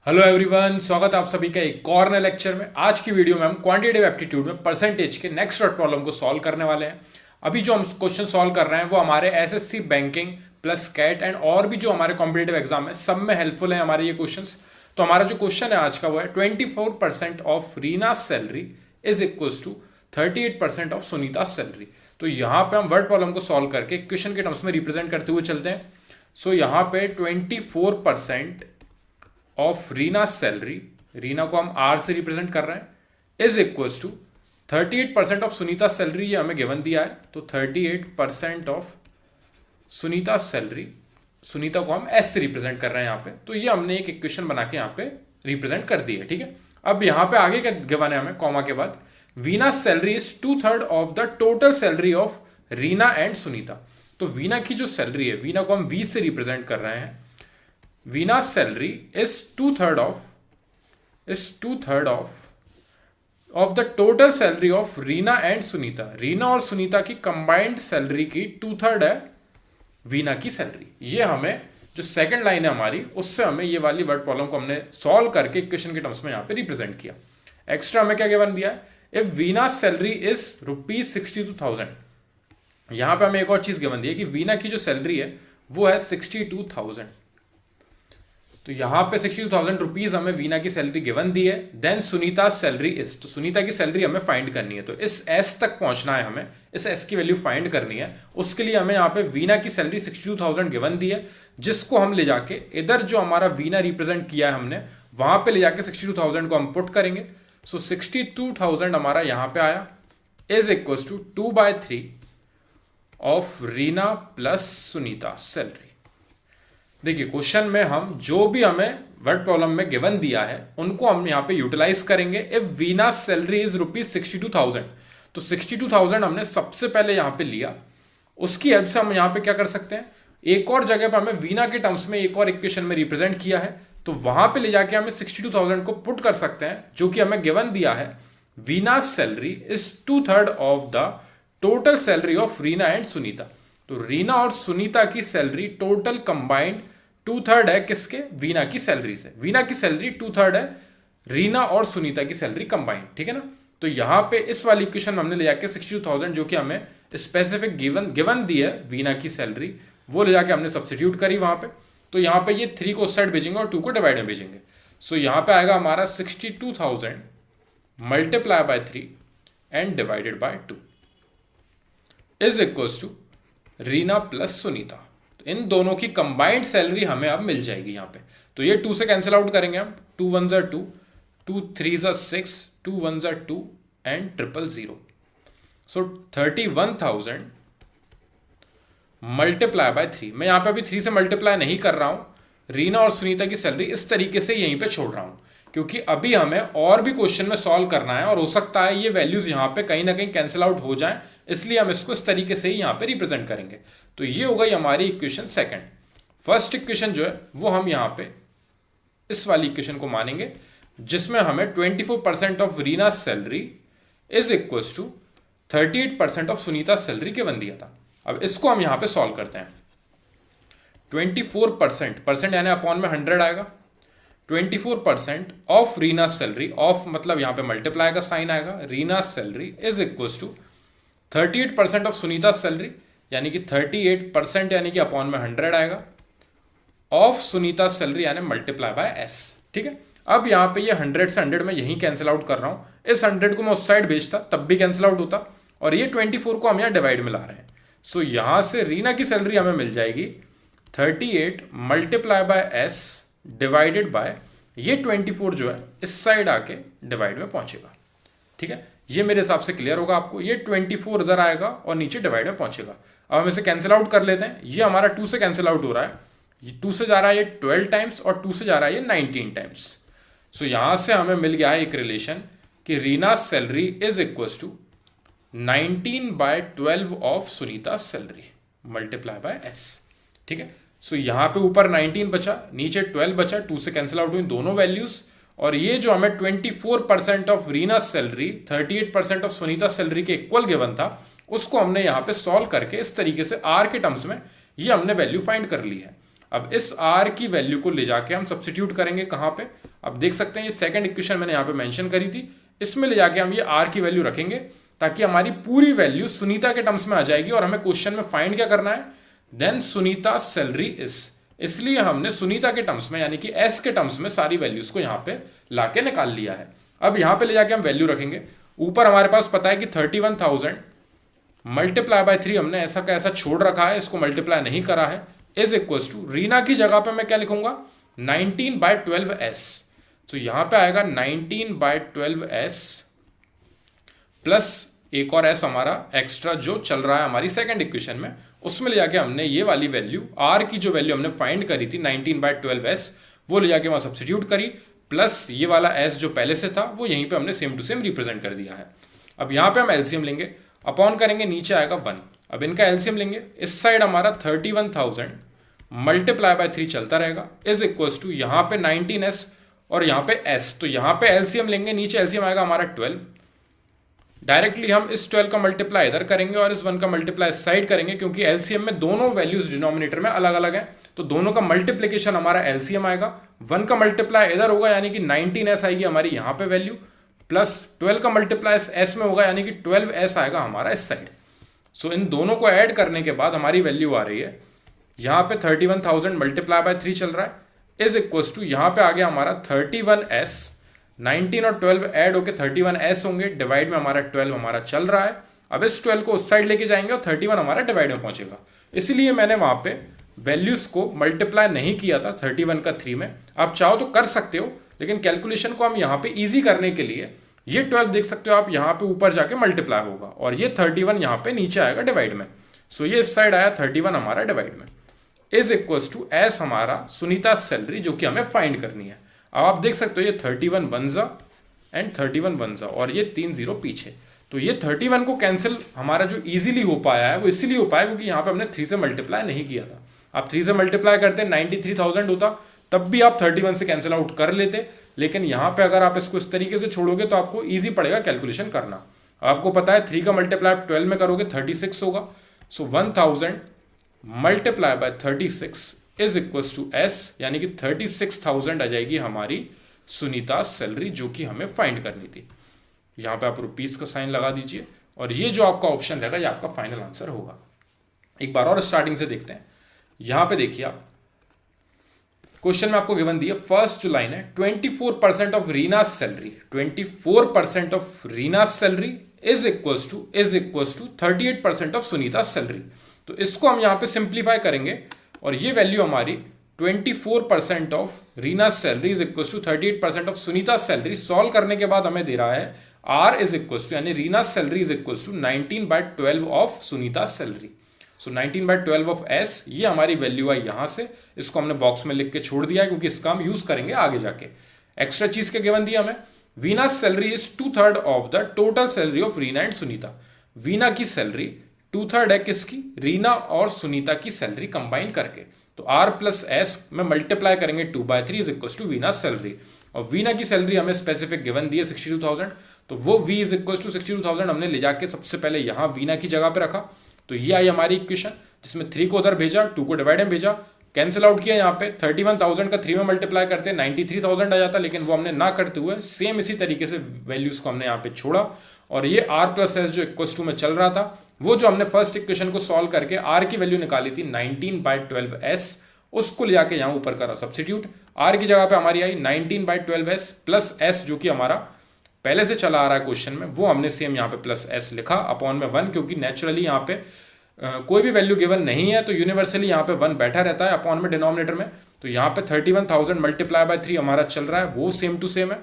Hello everyone, स्वागत है आप सभी का एक और नए लेक्चर में। आज की वीडियो में हम क्वांटिटेटिव एप्टीट्यूड में परसेंटेज के नेक्स्ट प्रॉब्लम को सॉल्व करने वाले हैं। अभी जो हम क्वेश्चन सॉल्व कर रहे हैं वो हमारे SSC banking plus CAT and और भी जो हमारे कॉम्पिटेटिव एग्जाम है सब में हेल्पफुल है हमारे ये क्वेश्चंस। तो हमारा जो क्वेश्चन है आज का वो है 24% of Reena salary is equal to 38% of Sunita salary. तो यहाँ पे हम वर्ड प्रॉब्लम को सॉल्व करके क्वेश्चन के टर्म्स में रिप्रेजेंट करते हुए चलते हैं। सो यहाँ पे 24% ऑफ रीना सैलरी, रीना को हम आर से रिप्रेजेंट कर रहे हैं, is equals to 38% of Sunita salary, ये हमें गिवन दिया है। तो 38% ऑफ सुनीता सैलरी, सुनीता को हम एस से रिप्रेजेंट कर रहे हैं यहाँ पे। तो ये हमने एक इक्वेशन बना के यहाँ पे रिप्रेजेंट कर दी है, ठीक है। अब यहाँ पे आगे क्या गिवन है हमें, कॉमा के बाद Veena salary is 2/3 of the total salary of Reena and Sunita. तो वीना की जो सैलरी है, वीना को हम वी से रिप्रेजेंट कर रहे हैं। Vina's salary is 2/3 of the total salary of Reena and Sunita. Reena और सुनीता की कंबाइंड सैलरी की 2/3 है वीना की सैलरी। ये हमें जो सेकंड लाइन है हमारी, उससे हमें ये वाली वर्ड प्रॉब्लम को हमने सॉल्व करके इक्वेशन के टर्म्स में यहाँ पे रिप्रेजेंट किया। एक्स्ट्रा हमें क्या गिवन दिया है, इफ वीना सैलरी इज ₹62,000। यहां पे हमें एक और चीज गिवन दी है कि वीना की जो सैलरी है वो है 62,000। तो यहां पे 62,000 रुपीज हमें वीना की सैलरी गिवन दी है। देन सुनीता सैलरी इज, तो सुनीता की सैलरी हमें फाइंड करनी है। तो इस एस तक पहुंचना है हमें, इस एस की वैल्यू फाइंड करनी है। उसके लिए हमें यहाँ पे वीना की सैलरी 62,000 गिवन दी है, जिसको हम ले जाके इधर जो हमारा वीना रिप्रेजेंट किया है हमने, वहां पे ले जाके 62,000 को हम पुट करेंगे। सो 62,000 हमारा यहां पे आया, is equal to 2/3 of Reena plus Sunita salary. देखिए क्वेश्चन में हम जो भी हमें वर्ड प्रॉब्लम में गिवन दिया है उनको हम यहाँ पे यूटिलाइज करेंगे। इफ वीना सैलरी इज ₹62,000, तो 62,000 हमने सबसे पहले यहाँ पे लिया। उसकी हेल्प से हम यहाँ पे क्या कर सकते हैं, एक और जगह पर हमें वीना के टर्म्स में एक और इक्वेशन में रिप्रेजेंट किया है, तो वहां पे ले जाके हमें 62,000 को पुट कर सकते हैं, जो कि हमें गिवन दिया है Veena salary is 2/3 of the total salary of Reena and Sunita. तो रीना और सुनीता की सैलरी टोटल कंबाइंड 2/3 है किसके, वीना की सैलरी से। वीना की सैलरी 2/3 है रीना और सुनीता की सैलरी कंबाइंड, ठीक है ना। तो यहां पे इस वाली इक्वेशन हमने ले जाके 62,000 जो कि हमें स्पेसिफिक गिवन दी है वीना की सैलरी, वो ले जाके हमने सब्स्टिट्यूट करी वहां पे। तो यहां पे ये 3 को उस साइड भेजेंगे और 2 को डिवाइड में भेजेंगे। सो यहां पे आएगा हमारा 62,000 multiply by 3 and divided by 2 is equals to Reena plus Sunita. तो इन दोनों की कंबाइंड सैलरी हमें अब मिल जाएगी यहाँ पे। तो ये 2 से कैंसिल आउट करेंगे हम, 2 1 2, 2 3 6, 2 1 2 एंड 000। So 31,000 multiply by 3। मैं यहाँ पे अभी 3 से मल्टीप्लाई नहीं कर रहा हूं, रीना और सुनीता की सैलरी इस तरीके से यहीं पे छोड़ रहा हूं, क्योंकि अभी हमें और भी क्वेश्चन में सॉल्व करना है और हो सकता है ये वैल्यूज यहाँ पे कहीं ना कहीं कैंसिल आउट हो जाएं, इसलिए हम इसको इस तरीके से ही यहाँ पे रिप्रेजेंट करेंगे। तो ये हो गई हमारी इक्वेशन सेकंड। फर्स्ट इक्वेशन जो है वो हम यहाँ पे इस वाली इक्वेशन को मानेंगे, जिसमें हमें 24% of Reena salary is equal to 38% of Sunita salary given दिया था। अब इसको हम यहाँ पे सॉल्व करते हैं। 24% परसेंट यानी अपॉन में 100 आएगा। 24% ऑफ रीना सैलरी, ऑफ मतलब यहां पे मल्टीप्लाई का साइन आएगा, Reena salary is equal to 38% of Sunita salary, यानी कि 38% यानी कि अपॉन में 100 आएगा, ऑफ सुनीता सैलरी यानी मल्टीप्लाई बाय एस, ठीक है। अब यहां पे ये 100 से 100 में यही कैंसिल आउट कर रहा हूं। इस 100 को मैं उस साइड भेजता तब भी कैंसिल आउट होता, और ये 24 को हम यहां डिवाइड में ला रहे हैं। सो यहां से रीना की सैलरी हमें मिल जाएगी 38 multiply by S divided by ये 24 जो है इस साइड आके डिवाइड में पहुंचेगा, ठीक है। ये मेरे हिसाब से क्लियर होगा आपको। ये 24 इधर आएगा और नीचे डिवाइड में पहुंचेगा। अब हम इसे कैंसिल आउट कर लेते हैं। ये हमारा 2 से कैंसिल आउट हो रहा है, ये 2 से जा रहा है ये 12 टाइम्स और 2 से जा रहा है ये 19 टाइम्स। सो यहां से हमें मिल गया है एक रिलेशन कि Reena salary is equal to 19/12 of Sunita salary multiply by S, ठीक है। सो यहां पे ऊपर 19 बचा, नीचे 12 बचा, 2 से कैंसिल आउट हुई दोनों वैल्यूज। और ये जो हमें 24% of Reena salary 38% of Sunita salary के इक्वल गिवन था, उसको हमने यहां पे सॉल्व करके इस तरीके से आर के टर्म्स में ये हमने वैल्यू फाइंड कर ली है। अब इस आर की वैल्यू को ले जाके हम सब्सटीट्यूट करेंगे कहां पे, अब देख सकते हैं ये सेकंड इक्वेशन मैंने यहां पे मेंशन करी थी, इसमें ले जाके हम ये आर की वैल्यू रखेंगे ताकि हमारी पूरी वैल्यू सुनीता के टर्म्स में आ जाएगी और हमें क्वेश्चन में फाइंड क्या करना है, देन सुनीता सैलरी इज, इसलिए हमने सुनीता के टर्म्स में यानी कि एस के टर्म्स में सारी वैल्यूज को यहां पे लाके निकाल लिया है। अब यहां पे ले जाके हम वैल्यू रखेंगे, ऊपर हमारे पास पता है कि 31,000 मल्टीप्लाई बाय 3 हमने ऐसा का ऐसा छोड़ रखा है, इसको मल्टीप्लाई नहीं करा है, इज इक्वल टू रीना की जगह पे मैं क्या लिखूंगा 19/12s, तो यहां पे आएगा 19/12s प्लस एक और एस हमारा एक्स्ट्रा जो चल रहा है हमारी सेकंड इक्वेशन में, उसमें ले जाके हमने ये वाली वैल्यू आर की जो वैल्यू हमने फाइंड करी थी 19/12s वो ले जाके वहां सब्सटीट्यूट करी, प्लस ये वाला एस जो पहले से था वो यहीं पे हमने सेम टू सेम रिप्रेजेंट कर दिया है। अब यहां पे हम एलसीएम लेंगे, अपॉन करेंगे, नीचे आएगा 1, अब इनका एलसीएम लेंगे, इस साइड हमारा 31,000 मल्टीप्लाई बाय 3 चलता रहेगा, इज इक्वल टू यहां पे 19s और यहां पे s, तो यहां पे एलसीएम लेंगे, नीचे एलसीएम आएगा हमारा 12, डायरेक्टली हम इस 12 का मल्टीप्लाई इधर करेंगे और इस 1 का मल्टीप्लाई इस साइड करेंगे, क्योंकि एलसीएम में दोनों वैल्यूज डिनोमिनेटर में अलग अलग हैं, तो दोनों का मल्टीप्लीकेशन हमारा एलसीएम आएगा, 1 का मल्टीप्लाई इधर होगा यानी कि 19s आएगी हमारी यहां पे वैल्यू, प्लस 12 का मल्टीप्लाई s में होगा यानी कि 12s आएगा हमारा इस साइड। सो इन दोनों को ऐड करने के बाद हमारी वैल्यू आ रही है, यहां पे 31,000 मल्टीप्लाई बाय 3 चल रहा है, इज इक्वल टू यहां पे आ गया हमारा 31s, 19 और 12 ऐड होके 31s होंगे, डिवाइड में हमारा 12 हमारा चल रहा है, अब इस 12 को उस साइड लेके जाएंगे और 31 हमारा डिवाइड में पहुंचेगा, इसलिए मैंने वहां पे वैल्यूज को मल्टीप्लाई नहीं किया था 31 का 3 में, आप चाहो तो कर सकते हो, लेकिन कैलकुलेशन को हम यहां पे इजी करने के लिए ये 12 देख सकते हो आप यहां पे ऊपर जाके मल्टीप्लाई होगा और ये 31 यहां पे नीचे आएगा डिवाइड में, सो ये इस साइड आया 31 हमारा डिवाइड में, इज इक्वल टू एस हमारा सुनीता सैलरी जो कि हमें फाइंड करनी है। अब आप देख सकते हो ये 31 बनजा एंड 31 बनजा और ये 3 0 पीछे, तो ये 31 को कैंसिल हमारा जो इजीली हो पाया है वो इसीलिए हो पाया क्योंकि यहां पे हमने 3 से मल्टीप्लाई नहीं किया था, आप 3 से मल्टीप्लाई करते 93,000 होता, तब भी आप 31 से कैंसिल आउट कर लेते, लेकिन यहां पे अगर आप इसको इस तरीके से छोड़ोगे तो आपको इजी पड़ेगा कैलकुलेशन करना। आपको पता है 3 का मल्टीप्लाई 12 में करोगे 36 होगा, so 1000 multiply by 36 is equal to S, यानी कि 36,000 आ जाएगी हमारी सुनीता सैलरी जो कि हमें फाइंड करनी थी। यहां पे आप रुपीस का साइन लगा दीजिए और ये जो आपका ऑप्शन रहेगा ये आपका फाइनल आंसर होगा। एक बार और स्टार्टिंग से देखते हैं, यहां पे देखिए आप क्वेश्चन में आपको गिवन दिया, फर्स्ट जो लाइन है 24% of Reena salary, 24% of Reena salary is equal to 38% of Sunita salary, तो इसको हम यहां पे सिंप्लीफाई करेंगे और ये वैल्यू हमारी 24% of Reena salary is equal to 38% of Sunita salary solve करने के बाद हमें दे रहा है आर इज इक्वल टू यानी Reena salary is equal to 19/12 of Sunita salary, so 19/12 of S, ये हमारी वैल्यू है यहां से, इसको हमने बॉक्स में लिख के छोड़ दिया है क्योंकि इसका हम यूज करेंगे आगे जाके। एक्स्ट्रा चीज के गिवन दिया हमें, Veena salary is 2/3 of the total salary of Reena and Sunita, Veena की सैलरी 2/3 है किसकी, रीना और सुनीता की सैलरी कंबाइन करके, तो आर प्लस एस में मल्टीप्लाई करेंगे 2/3 is equal to Veena salary, और वीना की सैलरी हमें स्पेसिफिक गिवन दी है 62,000, तो वो वी इज इक्वल टू 62,000 हमने ले जाके सबसे पहले यहां वीना की जगह पे रखा, तो ये आई हमारी इक्वेशन जिसमें 3 को उधर भेजा, 2 को डिवाइड में भेजा, कैंसिल आउट किया, यहाँ पे 31,000 का 3 में मल्टीप्लाई करते 93,000 आ जाता, लेकिन वो हमने ना करते हुए सेम इसी तरीके से वैल्यूज को हमने यहाँ पे छोड़ा, और ये आर प्लस एस जो इक्वल टू में चल रहा था वो जो हमने फर्स्ट इक्वेशन को सॉल्व करके आर की वैल्यू निकाली थी 19/12s, उसको ले जाके यहां ऊपर करा सब्स्टिट्यूट, आर की जगह पे हमारी आई 19/12s प्लस एस जो कि हमारा पहले से चला आ रहा है क्वेश्चन में, वो हमने सेम यहाँ पे प्लस एस लिखा अपॉन में 1, क्योंकि नेचुरली यहाँ पे कोई भी वैल्यू गिवन नहीं है तो यूनिवर्सली यहाँ पे 1 बैठा रहता है अपॉन में डिनोमिनेटर में, तो यहाँ पे 31,000 मल्टीप्लाई बाय 3 हमारा चल रहा है वो सेम टू सेम है,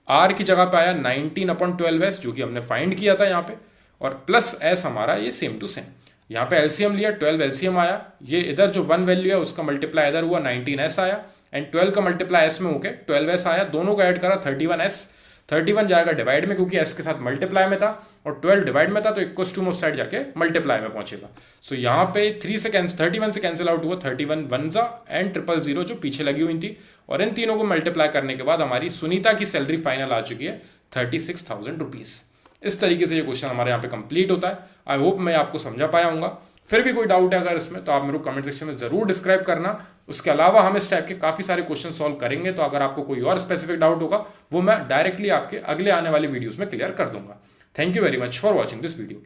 आर की जगह पे आया 19/12s जो कि हमने फाइंड किया था यहाँ पे, और प्लस एस हमारा ये सेम टू सेम, यहाँ पे एलसीएम लिया 12 एलसीएम आया, ये इधर जो 1 वैल्यू है उसका मल्टीप्लाई इधर हुआ 19s आया, एंड 12 का मल्टीप्लाई एस में होके 12s आया, दोनों को ऐड करा 31s, 31 जाएगा डिवाइड में क्योंकि एस के साथ मल्टीप्लाई में था और 12 डिवाइड में था, तो इक्वल टू उस साइड जाके मल्टीप्लाई में पहुंचेगा, सो यहाँ पे 31 से कैंसिल आउट हुआ 31 1 एंड 000 जो पीछे लगी हुई थी, और इन तीनों को मल्टीप्लाई करने के बाद हमारी सुनीता की सैलरी फाइनल आ चुकी है 36,000 रुपीज। इस तरीके से ये क्वेश्चन हमारे यहाँ पे कंप्लीट होता है। आई होप मैं आपको समझा पाया हूँ। फिर भी कोई डाउट है अगर इसमें तो आप मेरे को कमेंट सेक्शन में जरूर डिस्क्राइब करना। उसके अलावा हम इस टाइप के काफी सारे क्वेश्चन सॉल्व करेंगे, तो अगर आपको कोई और स्पेसिफिक डाउट होगा वो मैं डायरेक्टली आपके अगले आने वाली वीडियोस में क्लियर कर दूंगा। Thank you very much for watching this video.